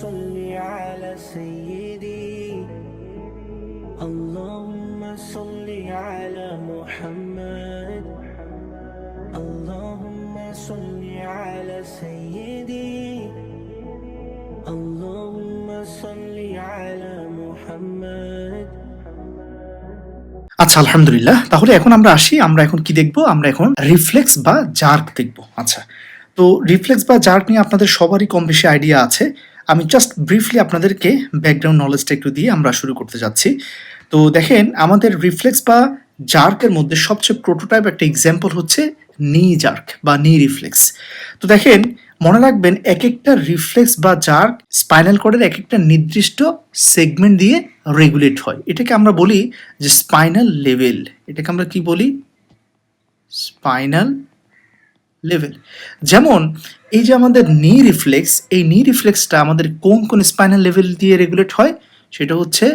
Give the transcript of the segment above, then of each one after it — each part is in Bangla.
صل على سيدي اللهم صل على محمد اللهم صل على سيدي اللهم صل على محمد। আচ্ছা, আলহামদুলিল্লাহ। তাহলে এখন আমরা আসি, আমরা এখন কি দেখব? আমরা এখন রিফ্লেক্স বা জার্ক দেখব। আচ্ছা, তো রিফ্লেক্স বা জার্ক নিয়ে আপনাদের সবারই কম বেশি আইডিয়া আছে। আমি জাস্ট ব্রিফলি আপনাদেরকে ব্যাকগ্রাউন্ড নলেজটা একটু দিয়ে আমরা শুরু করতে যাচ্ছি। তো দেখেন, আমাদের রিফ্লেক্স বা জার্কের মধ্যে সবচেয়ে প্রোটোটাইপ একটা এক্সাম্পল হচ্ছে নি জার্ক বা নি রিফ্লেক্স। তো দেখেন, মনে রাখবেন এক একটা রিফ্লেক্স বা জার্ক স্পাইনাল কর্ডের এক একটা নির্দিষ্ট সেগমেন্ট দিয়ে রেগুলেট হয়। এটাকে আমরা বলি যে স্পাইনাল লেভেল। এটাকে আমরা কি বলি? Spinal level. যেমন এই যে আমাদের নি রিফ্লেক্স, এই নি রিফ্লেক্সটা আমাদের কোন কোন স্পাইনাল লেভেল দিয়ে রেগুলেট হয়? সেটা হচ্ছে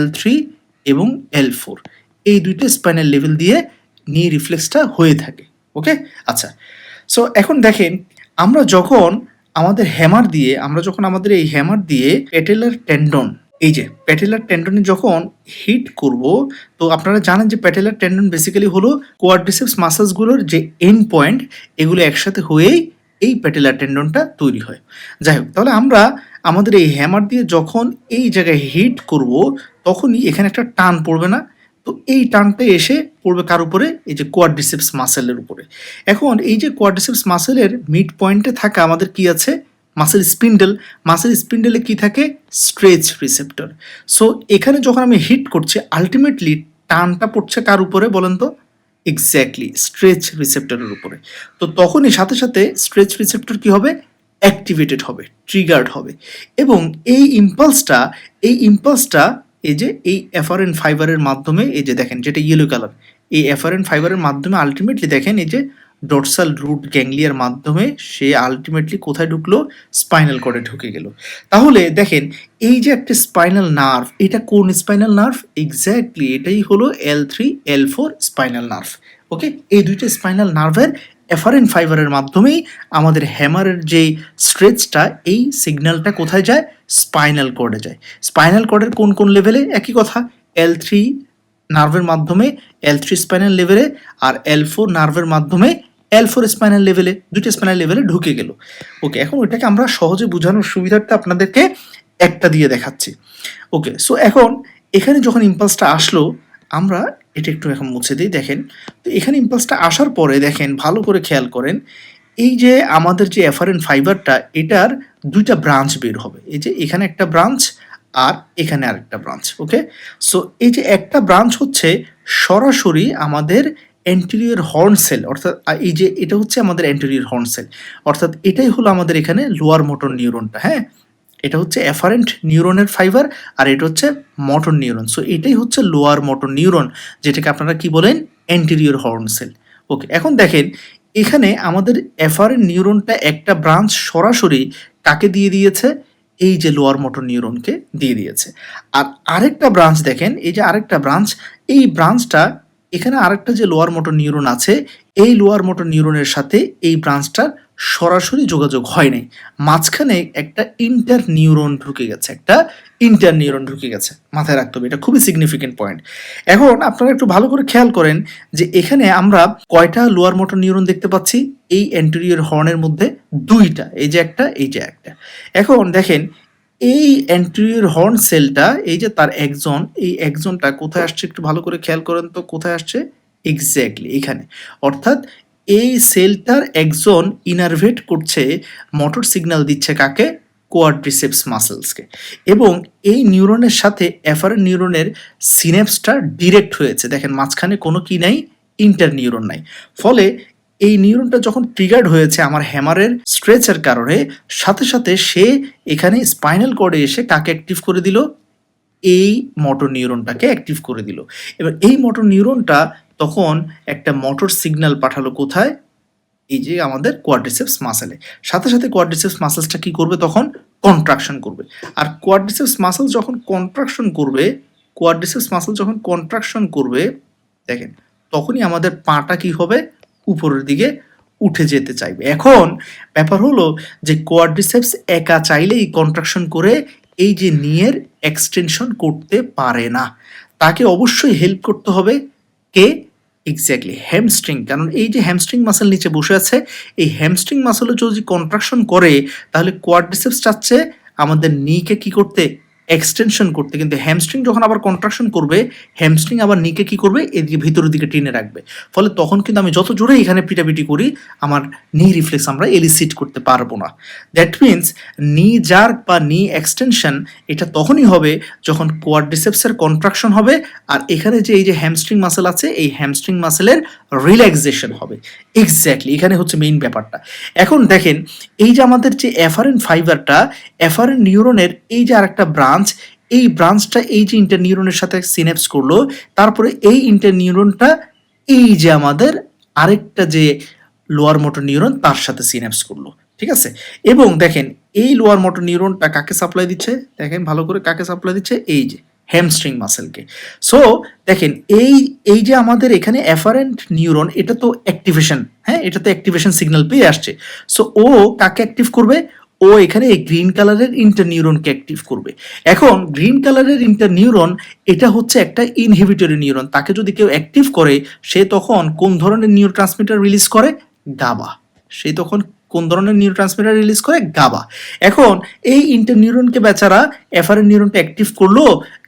L3 এবং L4, এই দুইটা স্পাইনাল লেভেল দিয়ে নি রিফ্লেক্সটা হয়ে থাকে। ওকে, আচ্ছা। সো এখন দেখেন, আমরা যখন আমাদের এই হ্যামার দিয়ে প্যাটেলার টেন্ডন, এই যে প্যাটেলার টেন্ডনে যখন হিট করব, তো আপনারা জানেন যে প্যাটেলার টেন্ডন বেসিক্যালি হলো কোয়াড্রিসেপস মাসলসগুলোর যে এন্ড পয়েন্ট, এগুলো একসাথে হয়েই এই প্যাটেলার টেন্ডনটা তৈরি হয়। যাই হোক, তাহলে আমরা আমাদের এই হ্যামার দিয়ে যখন এই জায়গায় হিট করব, তখনই এখানে একটা টান পড়বে না? তো এই টানটা এসে পড়বে কার উপরে? এই যে কোয়াড্রিসেপস মাসেলের উপরে। এখন এই যে কোয়াড্রিসেপস মাসেলের মিড পয়েন্টে থাকা আমাদের কি আছে? Muscle spindle. মাসেল স্পিন্ডেলে কি থাকে? Stretch receptor. সো এখানে যখন আমি হিট করছি, আলটিমেটলি টানটা পড়ছে কার উপরে বলেন তো? এক্স্যাক্টলি স্ট্রেচ রিসেপ্টরের উপরে। তো তখনই সাথে সাথে স্ট্রেচ রিসেপ্টর কি হবে? অ্যাক্টিভেটেড হবে, ট্রিগার্ড হবে। এবং এই ইম্পালসটা এই যে এই এফারেন ফাইবারের মাধ্যমে, এই যে দেখেন যেটা ইয়েলো কালার, এই এফারেন ফাইবারের মাধ্যমে আলটিমেটলি দেখেন এই যে ডর্সাল রুট গ্যাংলিয়ার মাধ্যমে সে আলটিমেটলি কোথায় ঢুকলো? স্পাইনাল কর্ডে ঢুকে গেল। তাহলে দেখেন, এই যে একটা স্পাইনাল নার্ভ, এটা কোন স্পাইনাল নার্ভ? এক্স্যাক্টলি এটাই হলো L3 L4 স্পাইনাল নার্ভ। ওকে, এই দুইটা স্পাইনাল নার্ভের এফারেন ফাইবারের মাধ্যমেই আমাদের হ্যামারের যেই স্ট্রেচটা, এই সিগন্যালটা কোথায় যায়? স্পাইনাল কর্ডে যায়। স্পাইনাল কর্ডের কোন কোন লেভেলে? একই কথা, L3 নার্ভের মাধ্যমে L3 স্পাইনাল লেভেলে, আর L4 নার্ভের মাধ্যমে L4 স্পাইনাল লেভেলে, দুইটা স্পাইনাল লেভেলে ঢুকে গেল। ওকে, এখন ওইটাকে আমরা সহজে বোঝানোর সুবিধার্থে আপনাদেরকে একটা দিয়ে দেখাচ্ছি। ওকে, সো এখন এখানে যখন ইম্পালসটা আসলো, আমরা এটা একটু এখন মুছে দিই। দেখেন, তো এখানে ইম্পালসটা আসার পরে দেখেন, ভালো করে খেয়াল করেন, এই যে আমাদের যে এফারেন ফাইবারটা, এটার দুইটা ব্রাঞ্চ বের হবে। এই যে এখানে একটা ব্রাঞ্চ আর এখানে আরেকটা ব্রাঞ্চ। ওকে, সো এই যে একটা ব্রাঞ্চ হচ্ছে সরাসরি আমাদের অ্যান্টেরিয়র হর্ন সেল, অর্থাৎ এই যে এটা হচ্ছে আমাদের অ্যান্টেরিয়র হর্ন সেল, অর্থাৎ এটাই হলো আমাদের এখানে লোয়ার মোটর নিউরনটা। হ্যাঁ, এটা হচ্ছে এফারেন্ট নিউরনের ফাইবার, আর এটা হচ্ছে মোটর নিউরন। সো এটাই হচ্ছে লোয়ার মোটর নিউরন, যেটাকে আপনারা কি বলেন? Anterior horn sell. ওকে, এখন দেখেন, এখানে আমাদের এফারেন্ট নিউরনটা একটা ব্রাঞ্চ সরাসরি কাকে দিয়ে দিয়েছে? এই যে লোয়ার মোটর নিউরনকে দিয়ে দিয়েছে। আর আরেকটা ব্রাঞ্চ দেখেন, এই যে আরেকটা ব্রাঞ্চ, এই ব্রাঞ্চটা এখানে আরেকটা যে লোয়ার মোটর নিউরন আছে, এই লোয়ার মোটর নিউরনের সাথে এই ব্রাঞ্চটার সরাসরি যোগাযোগ হয় নাই। মাঝখানে একটা ইন্টার নিউরন ঢুকে গেছে। মাথায় রাখতে হবে, এটা খুবই সিগনিফিকেন্ট পয়েন্ট। এখন আপনারা একটু ভালো করে খেয়াল করেন যে এখানে আমরা কয়টা লোয়ার মোটর নিউরন দেখতে পাচ্ছি? এই অ্যান্টেরিয়র হর্নের মধ্যে দুইটা, এই যে একটা, এই যে একটা। এখন দেখেন, এই অ্যান্টেরিয়র হর্ন সেলটা, এই যে তার একজন, এই একজনটা কোথায় আসছে একটু ভালো করে খেয়াল করেন তো, কোথায় আসছে? এক্স্যাক্টলি এখানে। অর্থাৎ এই সেলটার একজন ইনারভেট করছে, মোটর সিগন্যাল দিচ্ছে কাকে? কোয়াড্রিসেপস মাসেলসকে। এবং এই নিউরনের সাথে এফারেন্ট নিউরনের সিনেপসটা ডিরেক্ট হয়েছে। দেখেন, মাঝখানে কোনো কি নাই? ইন্টার নিউরন নাই। ফলে এই নিউরনটা যখন ট্রিগার্ড হয়েছে আমার হ্যামারের স্ট্রেচের কারণে, সাথে সাথে সে এখানে স্পাইনাল কর্ডে এসে কাকে অ্যাক্টিভ করে দিল? এই মোটর নিউরনটাকে অ্যাক্টিভ করে দিল। এবার এই মোটর নিউরনটা তখন একটা মোটর সিগন্যাল পাঠালো কোথায়? এই যে আমাদের কোয়াড্রিসেপস মাসেলে। সাথে সাথে কোয়াড্রিসেপস মাসেলসটা কি করবে? তখন কন্ট্রাকশন করবে। আর কোয়াড্রিসেপস মাসেল যখন কন্ট্রাকশন করবে, দেখেন, তখনই আমাদের পাটা কি হবে? উপরের দিকে উঠে যেতে চাইবে। এখন ব্যাপার হলো যে কোয়াড্রিসেপস একা চাইলেই কন্ট্রাকশন করে এই যে নিয়ের এক্সটেনশন করতে পারে না, তাকে অবশ্যই হেল্প করতে হবে কে? Exactly hamstring. কারণ এই যে হ্যামস্ট্রিং মাসল নিচে বসে আছে, এই হ্যামস্ট্রিং মাসলও যদি কন্ট্রাকশন করে তাহলে কোয়াড্রিসেপস চাচ্ছে আমাদের নিকে কি করতে? এক্সটেনশন করতে। কিন্তু হ্যামস্ট্রিং যখন আবার কন্ট্রাকশন করবে, হ্যামস্ট্রিং আবার নিকে কি করবে? এদিকে ভিতরের দিকে টেনে রাখবে। ফলে তখন কিন্তু আমি যত জোরে এখানে পিটাপিটি করি আমার নি রিফ্লেক্স আমরা এলিসিট করতে পারবো না। দ্যাট মিনস নি জার্ক বা নি এক্সটেনশন এটা তখনই হবে যখন কোয়াড্রিসেপসের কন্ট্রাকশন হবে আর এখানে যে এই যে হ্যামস্ট্রিং মাসেল আছে এই হ্যামস্ট্রিং মাসেলের রিল্যাক্সেশন হবে। এক্স্যাক্টলি এখানে হচ্ছে মেইন ব্যাপারটা। এখন দেখেন এই যে আমাদের যে এফারেন ফাইবারটা, এফারেন নিউরনের এই যে আরেকটা ব্রাঞ্চ, এই ব্রাঞ্চটা এই যে ইন্টারনিউরনের সাথে সিনেপস করলো, তারপরে এই ইন্টারনিউরনটা এই যে আমাদের আরেকটা যে লোয়ার মোটর নিউরন তার সাথে সিনেপস করলো, ঠিক আছে? এবং দেখেন এই লোয়ার মোটর নিউরনটা কাকে সাপ্লাই দিচ্ছে? দেখেন ভালো করে কাকে সাপ্লাই দিচ্ছে? এই যে হ্যামস্ট্রিং মাসেলকে। সো দেখেন এই যে আমাদের এখানে এফারেন্ট নিউরন এটা তো অ্যাক্টিভেশন, হ্যাঁ এটা তো অ্যাক্টিভেশন সিগন্যাল পেয়ে আসছে। সো ও কাকে অ্যাক্টিভ করবে? ও এখানে এই গ্রিন কালারের ইন্টারনিউরনকে অ্যাক্টিভ করবে। এখন গ্রিন কালারের ইন্টারনিউরন এটা হচ্ছে একটা ইনহিবিটরি নিউরন, তাকে যদি কেউ অ্যাক্টিভ করে সে তখন কোন ধরনের নিউরোট্রান্সমিটার রিলিজ করে? গাবা। সে তখন কোন ধরনের নিউরোট্রান্সমিটার রিলিজ করে? গাবা। এখন এই ইন্টারনিউরনকে বেচারা এফারেন নিউরনটা অ্যাক্টিভ করলো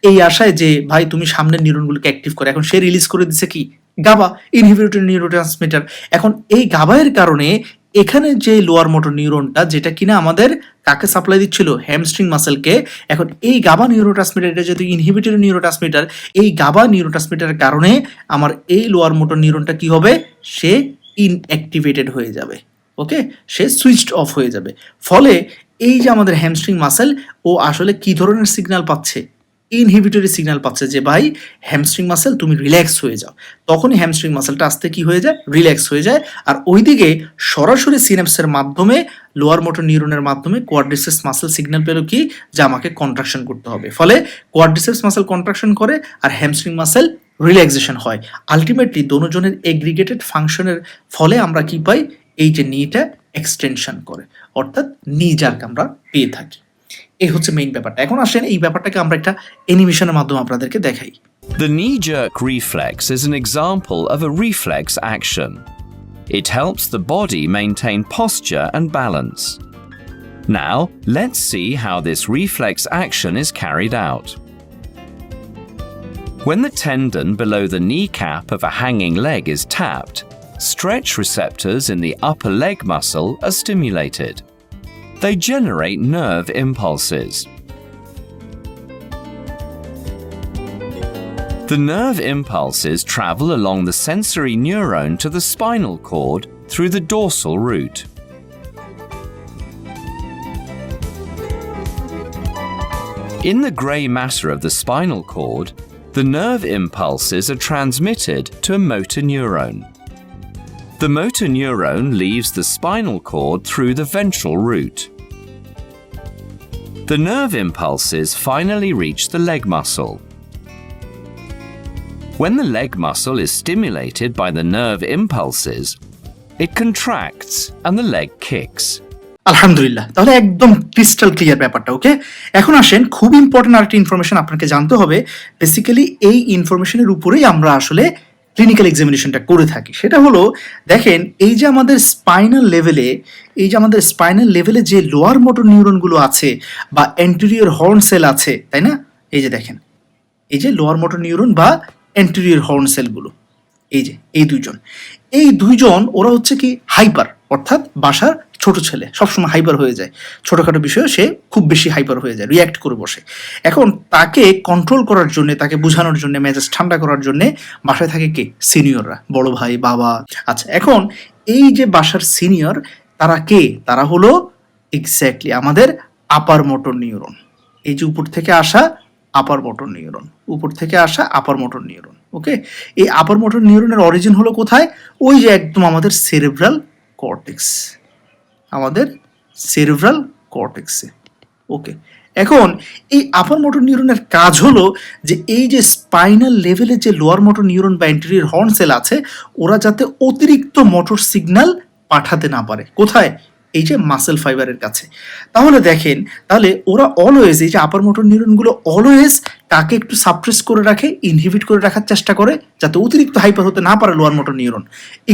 এই আশায় যে ভাই তুমি সামনের নিউরনগুলোকে অ্যাক্টিভ করে, এখন সে রিলিজ করে দিছে কি? গাবা, ইনহিবিটরি নিউরোট্রান্সমিটার। এখন এই গাবায়ের কারণে এখানে যে লোয়ার মোটর নিউরনটা যেটা কিনা আমাদের কাকে সাপ্লাই দিচ্ছিল? হ্যামস্ট্রিং মাসেলকে। এখন এই গাবা নিউরোট্রান্সমিটার এটা যেহেতু ইনহিবিটরি নিউরোট্রান্সমিটার, এই গাবা নিউরোট্রান্সমিটারের কারণে আমার এই লোয়ার মোটর নিউরনটা কি হবে? সে ইনঅ্যাক্টিভেটেড হয়ে যাবে। ওকে, সে সুইচড অফ হয়ে যাবে। ফলে এই যে আমাদের হ্যামস্ট্রিং মাসেল ও আসলে কি ধরনের সিগন্যাল পাচ্ছে? ইনহিবিটরি সিগন্যাল পাচ্ছে যে ভাই হ্যামস্ট্রিং মাসেল তুমি রিল্যাক্স হয়ে যাও। তখনই হ্যামস্ট্রিং মাসেলটা আস্তে কি হয়ে যায়? রিল্যাক্স হয়ে যায়। আর ওইদিকে সরাসরি সিনাপসের মাধ্যমে লোয়ার মোটর নিউরনের মাধ্যমে কোয়াড্রিসেপস মাসেল সিগন্যাল পেল কি? যে আমাকে কন্ট্রাকশন করতে হবে। ফলে কোয়াড্রিসেপস মাসেল কন্ট্রাকশন করে আর হ্যামস্ট্রিং মাসেল রিল্যাক্সেশন হয়। আলটিমেটলি দোনোজনের এগ্রিগেটেড ফাংশনের ফলে আমরা কি পাই? এই যে নিটা এক্সটেনশন করে, অর্থাৎ নি জার্ক আমরা পেয়ে থাকি। এই হচ্ছে মেইন ব্যাপারটা। এখন আসেন এই ব্যাপারটাকে আমরা একটা অ্যানিমেশনের মাধ্যমে আপনাদেরকে দেখাই। The knee-jerk reflex is an example of a reflex action. It helps the body maintain posture and balance. Now, let's see how this reflex action is carried out. When the tendon below the kneecap of a hanging leg is tapped, stretch receptors in the upper leg muscle are stimulated. They generate nerve impulses. The nerve impulses travel along the sensory neuron to the spinal cord through the dorsal root. In the grey matter of the spinal cord, the nerve impulses are transmitted to a motor neuron. The motor neuron leaves the spinal cord through the ventral root. The nerve impulses finally reach the leg muscle. When the leg muscle is stimulated by the nerve impulses, it contracts and the leg kicks. আলহামদুলিল্লাহ, তাহলে একদম ক্রিস্টাল ক্লিয়ার ব্যাপারটা। ওকে, এখন আসেন খুব ইম্পর্টেন্ট আরেকটা ইনফরমেশন আপনাকে জানতে হবে। বেসিক্যালি এই ইনফরমেশনের উপরেই আমরা আসলে ক্লিনিক্যাল এক্সামিনেশনটা করে থাকি। সেটা হলো দেখেন এই যে আমাদের স্পাইনাল লেভেলে যে লোয়ার মোটর নিউরনগুলো আছে বা অ্যান্টেরিয়র হর্ন সেল আছে, তাই না? এই যে দেখেন এই যে লোয়ার মোটর নিউরন বা অ্যান্টেরিয়র হর্ন সেলগুলো, এই যে এই দুইজন ওরা হচ্ছে কি হাইপার, অর্থাৎ বাসার ছোট ছেলে সবসময় হাইপার হয়ে যায়। ছোটখাটো বিষয়ে সে খুব বেশি হাইপার হয়ে যায়, রিয়্যাক্ট করে বসে। এখন তাকে কন্ট্রোল করার জন্য, তাকে বোঝানোর জন্য, মেজাজ ঠান্ডা করার জন্য বাসায় থাকে কে? সিনিয়ররা, বড় ভাই, বাবা। আচ্ছা, এখন এই যে বাসার সিনিয়র তারা কে? তারা হলো এক্স্যাক্টলি আমাদের আপার মোটর নিউরন। এই যে উপর থেকে আসা আপার মোটর নিউরন। ওকে, এই আপার মোটর নিউরনের অরিজিন হলো কোথায়? ওই যে একদম আমাদের সেরেব্রাল কর্টেক্সে। ওকে, এখন এই আপার মোটর নিউরনের কাজ হলো যে এই যে স্পাইনাল লেভেলে যে লোয়ার মোটর নিউরন বা অ্যান্টেরিয়র হর্ন সেল আছে ওরা যাতে অতিরিক্ত মোটর সিগন্যাল পাঠাতে না পারে। কোথায়? এই যে মাসেল ফাইবারের কাছে। তাহলে দেখেন, তাহলে ওরা অলওয়েজ, এই যে আপার মোটর নিউরনগুলো অলওয়েজ তাকে একটু সাপ্রেস করে রাখে, ইনহিবিট করে রাখার চেষ্টা করে, যাতে অতিরিক্ত হাইপার হতে না পারে লোয়ার মোটর নিউরন।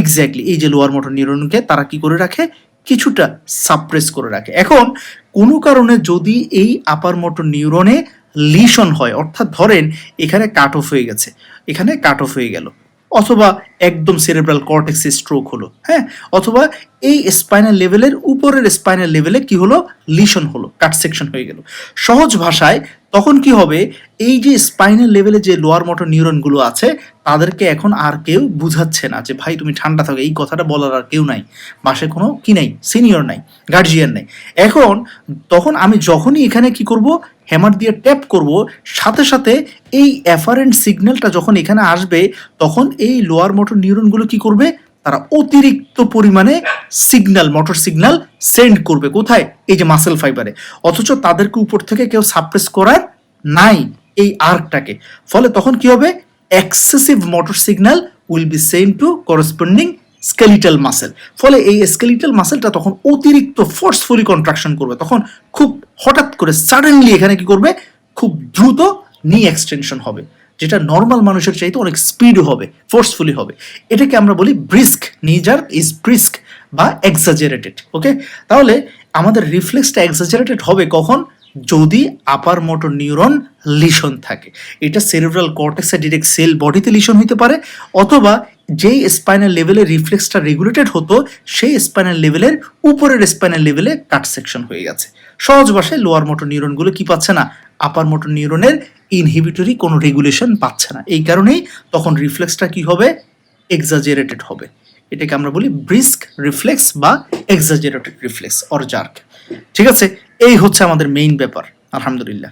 এক্স্যাক্টলি এই যে লোয়ার মোটর নিউরনকে তারা কি করে রাখে? কিছুটা সাপ্রেস করে রাখে। এখন কোনো কারণে যদি এই আপার মোটর নিউরনে লিশন হয়, অর্থাৎ ধরেন এখানে কাট অফ হয়ে গেছে, এখানে কাট অফ হয়ে গেল, অথবা একদম সেরেব্রাল কর্টেক্সে স্ট্রোক হলো, হ্যাঁ, অথবা এই স্পাইনাল লেভেলের উপরের স্পাইনাল লেভেলে কি হলো? লিশন হলো, কাট সেকশন হয়ে গেল। সহজ ভাষায় তখন কি হবে? এই যে স্পাইনাল লেভেলে যে লোয়ার মোটর নিউরনগুলো আছে তাদেরকে এখন আর কেউ বুঝাচ্ছে না যে ভাই তুমি ঠান্ডা থাকো, এই কথাটা বলার আর কেউ নাই, বাসায় কোনো কি নাই, সিনিয়র নাই, গার্জিয়ান নাই। এখন তখন আমি যখনই এখানে কি করব? হ্যামার দিয়ে ট্যাপ করব, সাথে সাথে এই অ্যাফারেন্ট সিগন্যালটা যখন এখানে আসবে তখন এই লোয়ার মোটর নিউরনগুলো কি করবে? তারা অতিরিক্ত পরিমাণে সিগন্যাল, মোটর সিগন্যাল সেন্ড করবে। কোথায়? এই যে মাসেল ফাইবারে। অথচ তাদেরকে উপর থেকে কেউ সাপ্রেস করার নাই এই আর্কটাকে। ফলে তখন কি হবে? Excessive motor signal will be send to corresponding skeletal muscle. ফলে এই স্কেলিটাল মাসেলটা তখন অতিরিক্ত ফোর্সফুলি কন্ট্রাকশন করবে। তখন খুব হঠাৎ করে সাডেনলি এখানে কি করবে? খুব দ্রুত নি এক্সটেনশন হবে, যেটা নর্মাল মানুষের চাইতে অনেক স্পিড হবে, ফোর্সফুলি হবে। এটাকে আমরা বলি ব্রিস্ক। নি জার্ক ইজ ব্রিস্ক বা এক্সাজারেটেড। ওকে, তাহলে আমাদের রিফ্লেক্সটা এক্সাজারেটেড হবে কখন? যদি আপার মোটর নিউরন লিশন থাকে। এটা সেরিব্রাল কর্টেক্সে ডিরেক্ট সেল বডিতে লিশন হইতে পারে, অথবা যেই স্পাইনাল লেভেলে রিফ্লেক্সটা রেগুলেটেড হতো সেই স্পাইনাল লেভেলের উপরের স্পাইনাল লেভেলে কাট সেকশন হয়ে গেছে। সহজ ভাষায় লোয়ার মোটর নিউরনগুলো কি পাচ্ছে না? আপার মোটর নিউরনের ইনহিবিটরি কোনো রেগুলেশন পাচ্ছে না। এই কারণেই তখন রিফ্লেক্সটা কি হবে? এক্সাজারেটেড হবে। এটাকে আমরা বলি ব্রিস্ক রিফ্লেক্স বা এক্সাজারেটেড রিফ্লেক্স অর জার্ক। ঠিক আছে, এই হচ্ছে আমাদের মেইন ব্যাপার। আলহামদুলিল্লাহ।